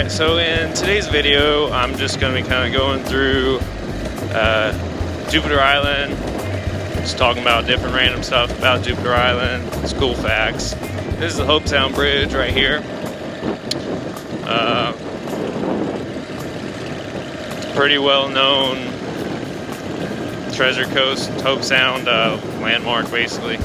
Alright, so in today's video, I'm just going to be kind of going through Jupiter Island, just talking about different random stuff about Jupiter Island, school facts. This is the Hobe Sound Bridge right here. Pretty well known Treasure Coast, Hobe Sound landmark basically.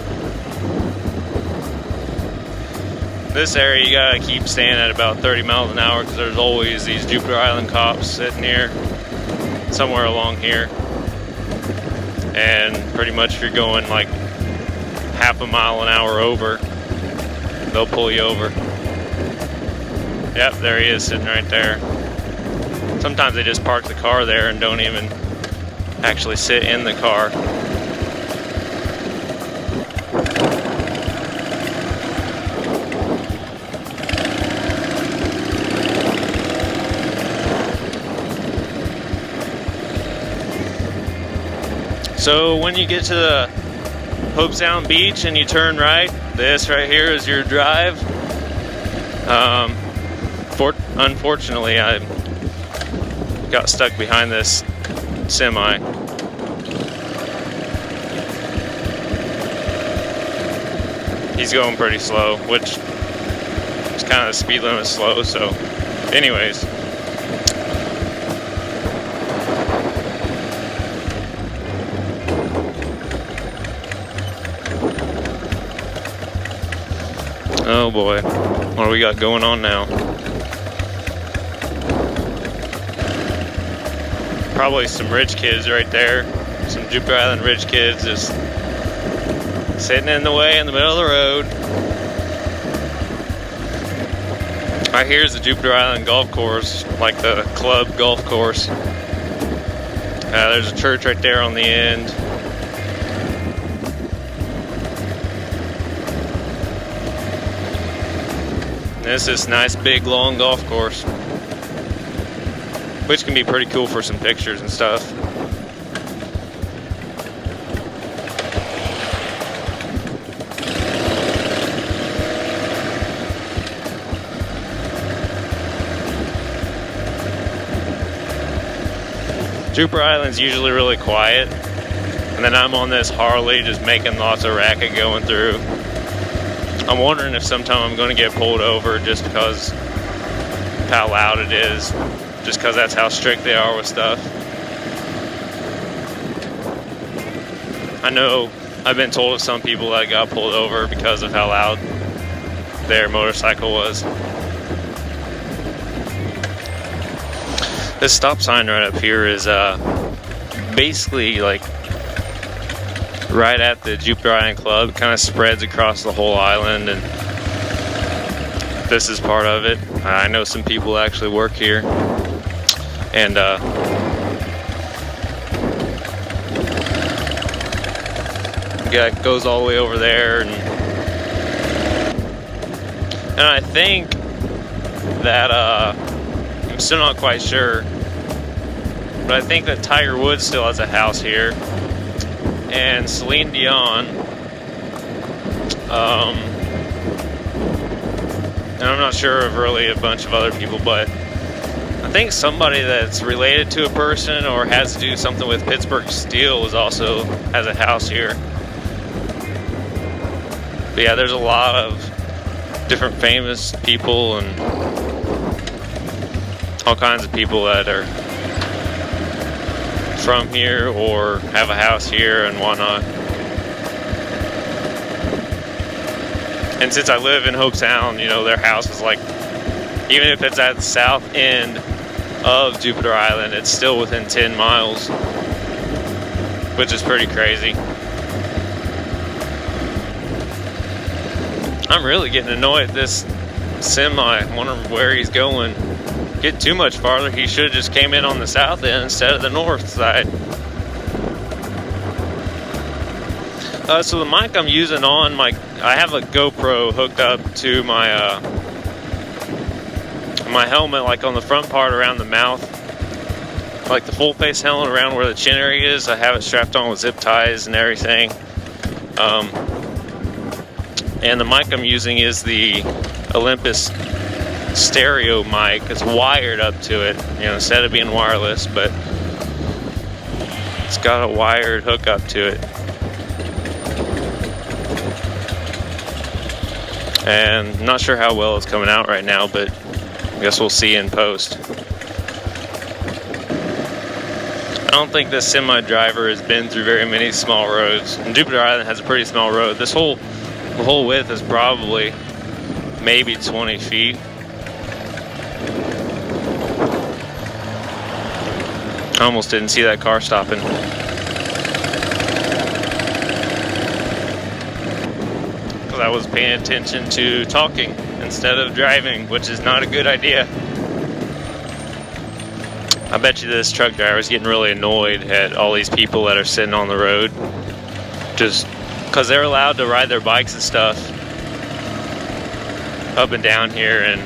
This area you gotta keep staying at about 30 miles an hour because there's always these Jupiter Island cops sitting here, somewhere along here. And pretty much if you're going like half a mile an hour over, they'll pull you over. Yep, there he is sitting right there. Sometimes they just park the car there and don't even actually sit in the car. So when you get to the Hobe Sound Beach and you turn right, this right here is your drive. Unfortunately, I got stuck behind this semi. He's going pretty slow, which is kind of the speed limit slow, so anyways. Oh boy, what do we got going on now? Probably some rich kids right there. Some Jupiter Island rich kids just sitting in the way in the middle of the road. Right here's the Jupiter Island golf course, like the club golf course. There's a church right there on the end. This is nice big long golf course, which can be pretty cool for some pictures and stuff. Jupiter Island's usually really quiet, and then I'm on this Harley just making lots of racket going through. I'm wondering if sometime I'm going to get pulled over just because of how loud it is, just because that's how strict they are with stuff. I know I've been told of some people that got pulled over because of how loud their motorcycle was. This stop sign right up here is basically like right at the Jupiter Island Club. It kind of spreads across the whole island, and this is part of it. I know some people actually work here, and yeah, it goes all the way over there, and I think that I'm still not quite sure, but I think that Tiger Woods still has a house here. And Celine Dion, and I'm not sure of really a bunch of other people, but I think somebody that's related to a person or has to do something with Pittsburgh Steel also has a house here. But yeah, there's a lot of different famous people and all kinds of people that are from here or have a house here and whatnot. And since I live in Hobe Sound, you know, their house is like, even if it's at the south end of Jupiter Island, it's still within 10 miles, which is pretty crazy. I'm really getting annoyed at this semi. I wonder where he's going. Get too much farther, he should have just came in on the south end instead of the north side. So the mic I'm using on I have a GoPro hooked up to my my helmet, like on the front part around the mouth, like the full face helmet around where the chin area is. I have it strapped on with zip ties and everything. And the mic I'm using is the Olympus stereo mic. It's wired up to it, you know, instead of being wireless, but it's got a wired hookup to it. And I'm not sure how well it's coming out right now, but I guess we'll see in post. I don't think this semi driver has been through very many small roads. And Jupiter Island has a pretty small road. The whole width is probably maybe 20 feet. I almost didn't see that car stopping. Because I was paying attention to talking instead of driving, which is not a good idea. I bet you this truck driver is getting really annoyed at all these people that are sitting on the road. Just because they're allowed to ride their bikes and stuff up and down here, and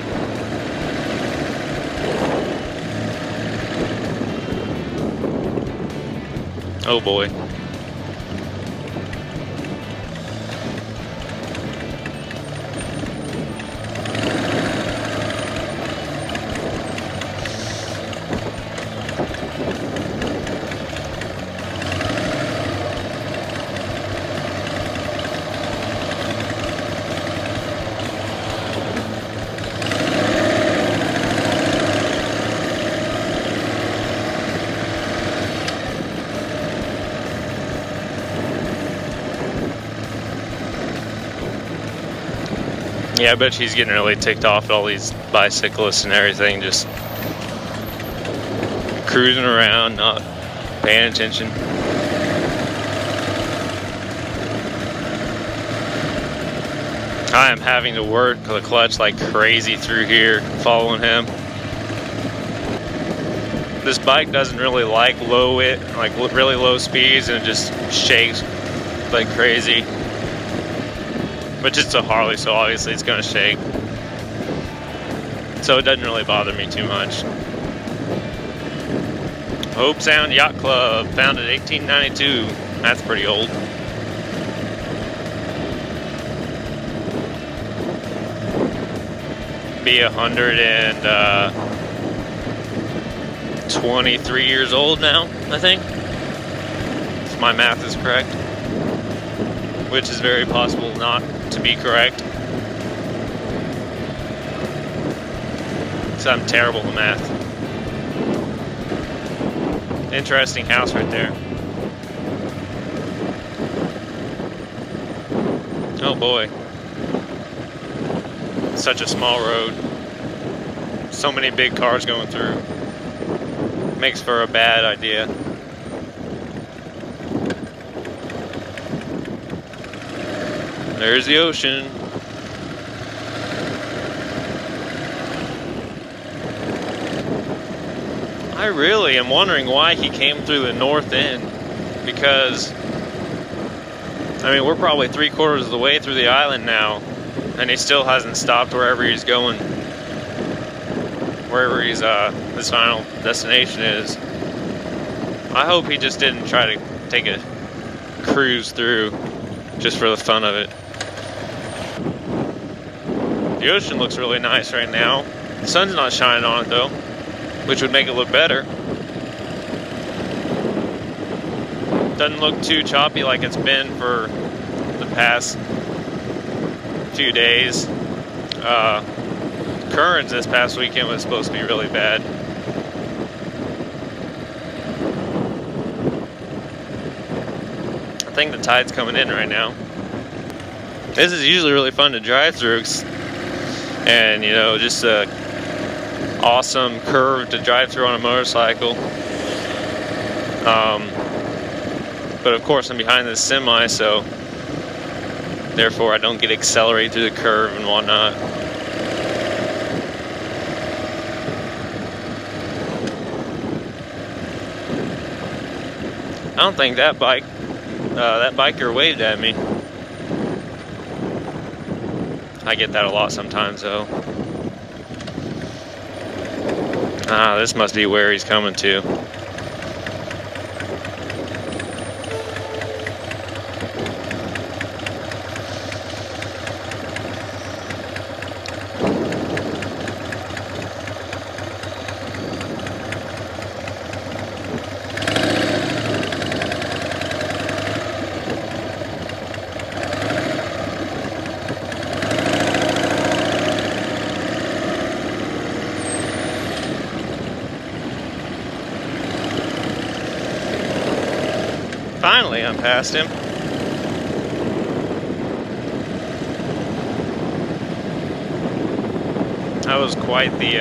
oh boy. Yeah, I bet she's getting really ticked off at all these bicyclists and everything, just cruising around, not paying attention. I am having to work the clutch like crazy through here, following him. This bike doesn't really like really low speeds, and it just shakes like crazy. But it's a Harley, so obviously it's gonna shake. So it doesn't really bother me too much. Hobe Sound Yacht Club, founded 1892. That's pretty old. Be 123 years old now, I think. If my math is correct. Which is very possible not to be correct. So I'm terrible at math. Interesting house right there. Oh boy. Such a small road. So many big cars going through. Makes for a bad idea. There's the ocean. I really am wondering why he came through the north end, because I mean, we're probably 3/4 of the way through the island now, and he still hasn't stopped wherever he's going, wherever his final destination is. I hope he just didn't try to take a cruise through just for the fun of it. The ocean looks really nice right now. The sun's not shining on it though, which would make it look better. Doesn't look too choppy like it's been for the past few days. Currents this past weekend was supposed to be really bad. I think the tide's coming in right now. This is usually really fun to drive through, and you know, just a awesome curve to drive through on a motorcycle. But of course I'm behind this semi, so therefore I don't get accelerated through the curve and whatnot. I don't think that biker waved at me. I get that a lot sometimes though. Ah, this must be where he's coming to. Finally, I'm past him. That was quite the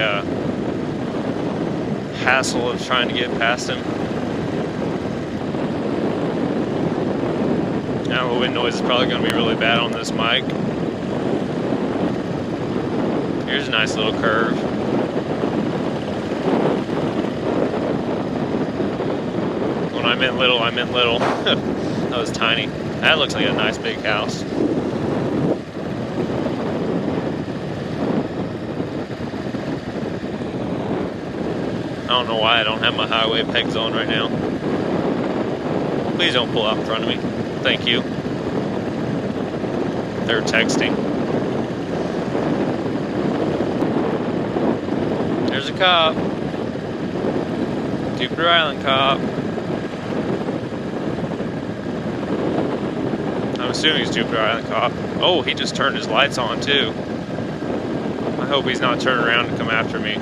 hassle of trying to get past him. Now the wind noise is probably going to be really bad on this mic. Here's a nice little curve. When I meant little, I meant little. That was tiny. That looks like a nice big house. I don't know why I don't have my highway pegs on right now. Please don't pull out in front of me. Thank you. They're texting. There's a cop. Jupiter Island cop. I'm assuming he's Jupiter Island cop. Oh, he just turned his lights on too. I hope he's not turning around to come after me.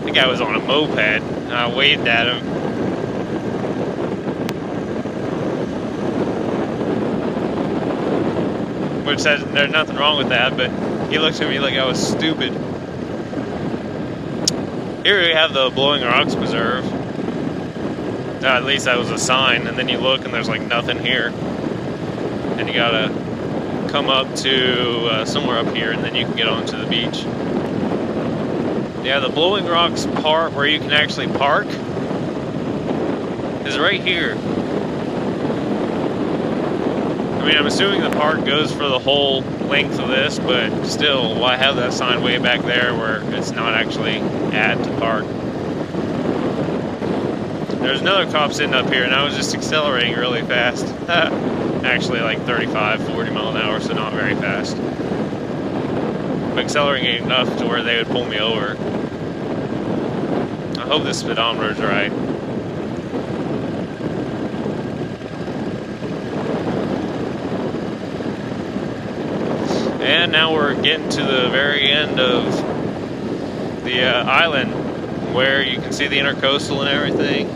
The guy was on a moped, and I waved at him. Which says there's nothing wrong with that, but he looked at me like I was stupid. Here we have the Blowing Rocks Preserve. At least that was a sign, and then you look and there's like nothing here. And you gotta come up to somewhere up here, and then you can get onto the beach. Yeah, the Blowing Rocks part where you can actually park is right here. I mean, I'm assuming the park goes for the whole length of this, but still, why have that sign way back there where it's not actually add to park? There's another cop sitting up here, and I was just accelerating really fast. Actually, like 35, 40 miles an hour, so not very fast. But accelerating enough to where they would pull me over. I hope this speedometer's right. And now we're getting to the very end of the island where you can see the intercoastal and everything.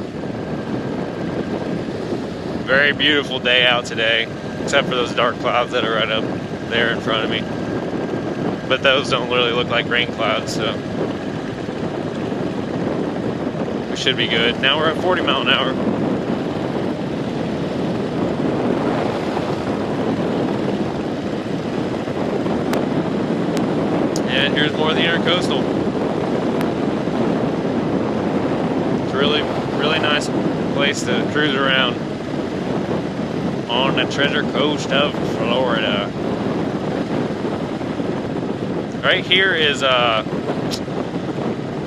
Very beautiful day out today, except for those dark clouds that are right up there in front of me. But those don't really look like rain clouds, so we should be good. Now we're at 40 miles an hour. And here's more of the intercoastal. It's a really nice place to cruise around on the treasure coast of Florida. Right here is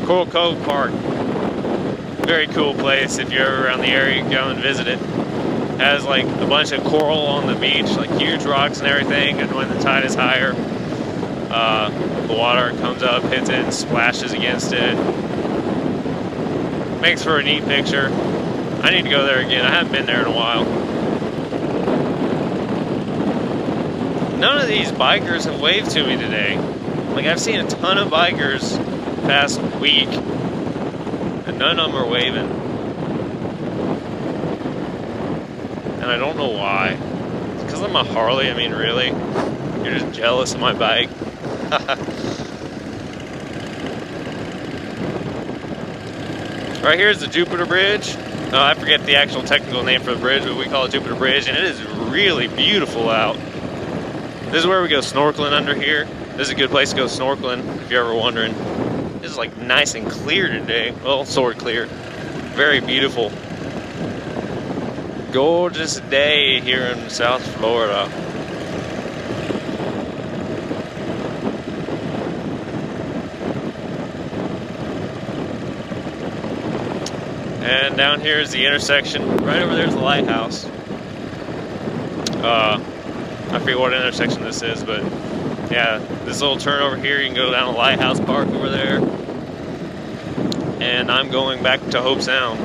Coral Cove Park. Very cool place. If you're ever around the area, you can go and visit it. Has like a bunch of coral on the beach, like huge rocks and everything, and when the tide is higher, the water comes up, hits it, and splashes against it. Makes for a neat picture. I need to go there again. I haven't been there in a while. None of these bikers have waved to me today. Like, I've seen a ton of bikers past week, and none of them are waving. And I don't know why. It's because I'm a Harley. I mean, really? You're just jealous of my bike. Right here is the Jupiter Bridge. I forget the actual technical name for the bridge, but we call it Jupiter Bridge, and it is really beautiful out. This is where we go snorkeling under here. This is a good place to go snorkeling, if you're ever wondering. This is like nice and clear today. Well, sort of clear. Very beautiful. Gorgeous day here in South Florida. And down here is the intersection. Right over there is the lighthouse. I forget what intersection this is, but yeah, this little turn over here, you can go down to Lighthouse Park over there. And I'm going back to Hobe Sound.